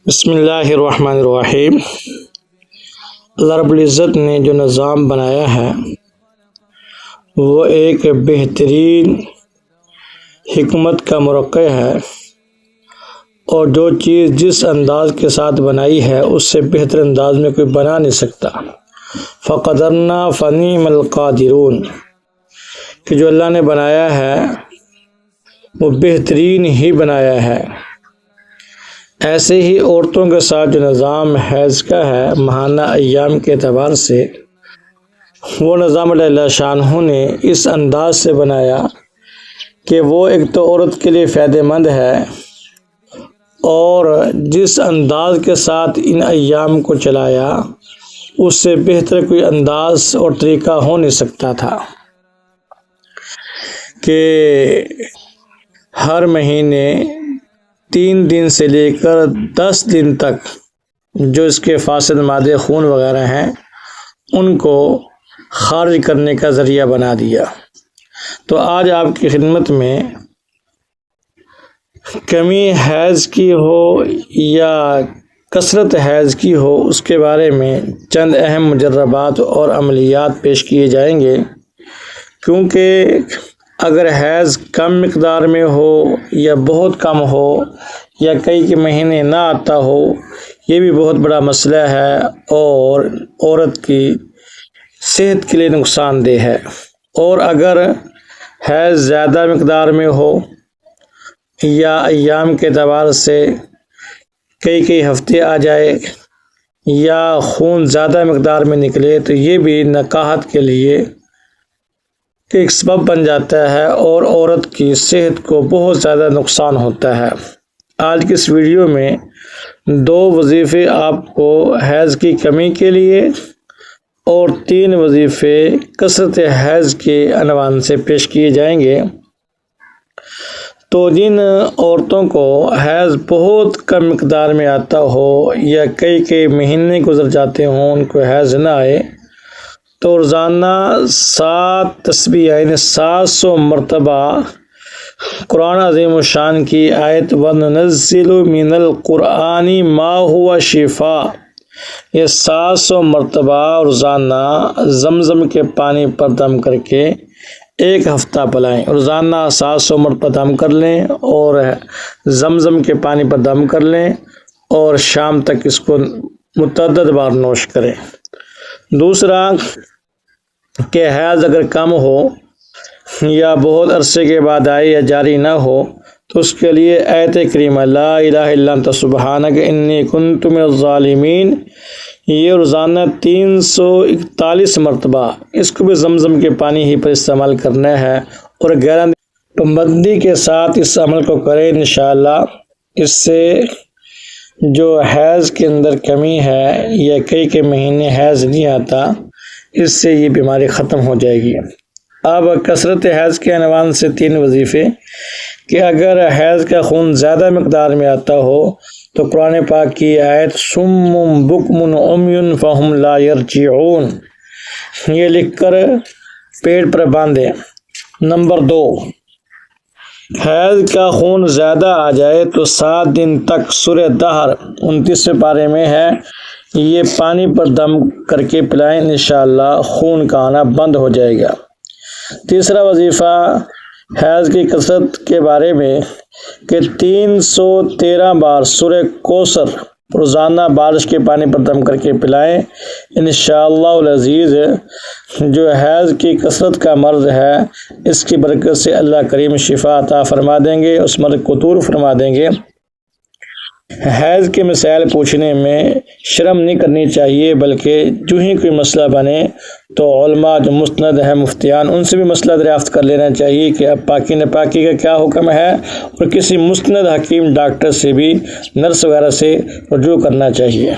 بسم اللہ الرحمن الرحیم۔ اللہ رب العزت نے جو نظام بنایا ہے وہ ایک بہترین حکمت کا مرقع ہے، اور جو چیز جس انداز کے ساتھ بنائی ہے اس سے بہتر انداز میں کوئی بنا نہیں سکتا۔ فقدرنا فنعم القادرون، کہ جو اللہ نے بنایا ہے وہ بہترین ہی بنایا ہے۔ ایسے ہی عورتوں کے ساتھ جو نظام حیض کا ہے ماہانہ ایام کے اعتبار سے، وہ نظام اللہ شانہ نے اس انداز سے بنایا کہ وہ ایک تو عورت کے لیے فائدہ مند ہے، اور جس انداز کے ساتھ ان ایام کو چلایا اس سے بہتر کوئی انداز اور طریقہ ہو نہیں سکتا تھا کہ ہر مہینے 3 دن سے لے کر 10 دن تک جو اس کے فاسد مادے خون وغیرہ ہیں ان کو خارج کرنے کا ذریعہ بنا دیا۔ تو آج آپ کی خدمت میں کمی حیض کی ہو یا کثرت حیض کی ہو، اس کے بارے میں چند اہم مجربات اور عملیات پیش کیے جائیں گے، کیونکہ اگر حیض کم مقدار میں ہو یا بہت کم ہو یا کئی کے مہینے نہ آتا ہو، یہ بھی بہت بڑا مسئلہ ہے اور عورت کی صحت کے لیے نقصان دہ ہے۔ اور اگر حیض زیادہ مقدار میں ہو یا ایام کے اعتبار سے کئی ہفتے آ جائے یا خون زیادہ مقدار میں نکلے، تو یہ بھی نکاحت کے لیے ایک سبب بن جاتا ہے اور عورت کی صحت کو بہت زیادہ نقصان ہوتا ہے۔ آج کی اس ویڈیو میں 2 وظیفے آپ کو حیض کی کمی کے لیے اور 3 وظیفے کثرت حیض کے عنوان سے پیش کیے جائیں گے۔ تو جن عورتوں کو حیض بہت کم مقدار میں آتا ہو یا کئی مہینے گزر جاتے ہوں ان کو حیض نہ آئے، تو روزانہ 7 تسبیح یعنی 700 مرتبہ قرآن عظیم الشان کی آیت وَنُنَزِّلُ مِنَ الْقُرْآنِ مَا هُوَ شِفَاء، یہ 700 مرتبہ روزانہ زمزم کے پانی پر دم کر کے 1 ہفتہ پلائیں۔ روزانہ 700 مرتبہ دم کر لیں اور زمزم کے پانی پر دم کر لیں اور شام تک اس کو متعدد بار نوش کریں۔ دوسرا کہ حیض اگر کم ہو یا بہت عرصے کے بعد آئے یا جاری نہ ہو، تو اس کے لیے آیت کریمہ لا الہ الا انت سبحانک انی کنت من الظالمین، یہ روزانہ 341 مرتبہ اس کو بھی زمزم کے پانی ہی پر استعمال کرنا ہے، اور غیر پابندی کے ساتھ اس عمل کو کریں۔ انشاءاللہ اس سے جو حیض کے اندر کمی ہے یا کئی مہینے حیض نہیں آتا، اس سے یہ بیماری ختم ہو جائے گی۔ اب کثرت حیض کے عنوان سے 3 وظیفے کہ اگر حیض کا خون زیادہ مقدار میں آتا ہو تو قرآن پاک کی آیت صم بکم عمی فہم لا یرجعون، یہ لکھ کر پیڑ پر باندھیں۔ نمبر 2، حیض کا خون زیادہ آ جائے تو 7 دن تک سورہ دہر 29ویں پارے میں ہے، یہ پانی پر دم کر کے پلائیں، انشاءاللہ خون کا آنا بند ہو جائے گا۔ تیسرا وظیفہ حیض کی کثرت کے بارے میں کہ 313 بار سورہ کوثر روزانہ بارش کے پانی پر دم کر کے پلائیں، انشاءاللہ العزیز جو حیض کی کثرت کا مرض ہے اس کی برکت سے اللہ کریم شفا عطا فرما دیں گے، اس مرض کو دور فرما دیں گے۔ حیض کے مسائل پوچھنے میں شرم نہیں کرنی چاہیے، بلکہ جو ہی کوئی مسئلہ بنے تو علماء جو مستند ہیں مفتیان ان سے بھی مسئلہ دریافت کر لینا چاہیے کہ اب پاکی ناپاکی کا کیا حکم ہے، اور کسی مستند حکیم ڈاکٹر سے بھی، نرس وغیرہ سے رجوع کرنا چاہیے۔